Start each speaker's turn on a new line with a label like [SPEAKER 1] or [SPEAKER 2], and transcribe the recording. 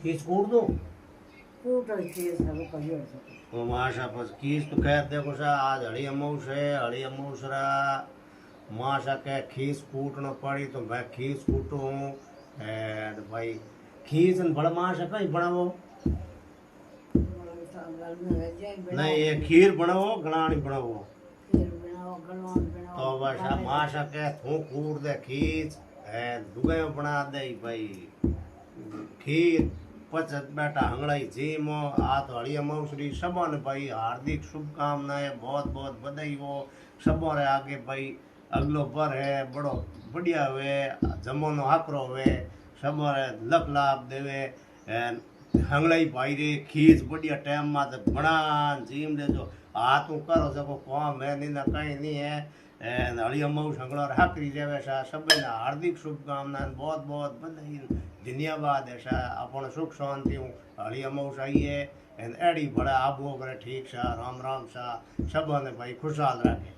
[SPEAKER 1] खींच कूट दूं
[SPEAKER 2] कूट और खीस है वो कहियो से
[SPEAKER 1] वो माशा बस खींच तो कहते देखो सा आज हड़ी अमौस है हड़ी अमौस रा माशा के खींच कूटना पड़ी तो मैं खींच कूटूं एंड भाई खींच न बड़ा माशा कहीं बनावो
[SPEAKER 2] बड़ा साल गल में रह जाए
[SPEAKER 1] नहीं ये
[SPEAKER 2] बनाओ
[SPEAKER 1] खीर बनावो गणानी बनावो
[SPEAKER 2] खीर बनाओ गलवान बनाओ
[SPEAKER 1] तो बस माशा के थू कूट दे खींच एंड दुगे बना दे भाई खीर पचत बेटा हंगड़ाई जी मो आ तो हड़ी अमौसरी सबो ने भाई हार्दिक शुभकामनाएं बहुत बहुत बधाई हो सबो रे आगे भाई अगलो पर है बड़ो बढ़िया हुए जमोनो आकरो हुए सबो रे लख लाभ देवे एन हंगड़ाई भाई रे खीच बढ़िया टाइम मा तो बना जीम दे जो हाथ ऊ करो सको काम है नहीं ना कहीं नहीं है एन हड़ी अमौस हंगड़ो हाकरी देवे सा सबे ने हार्दिक शुभकामनाएं बहुत बहुत बधाई धन्यवाद ऐसा अपन सुख शांति हूँ हड़ी अमौस आई है एन एड़ी बड़ा आबो करे ठीक सा राम राम सा सब ने भाई खुशहाल रखे।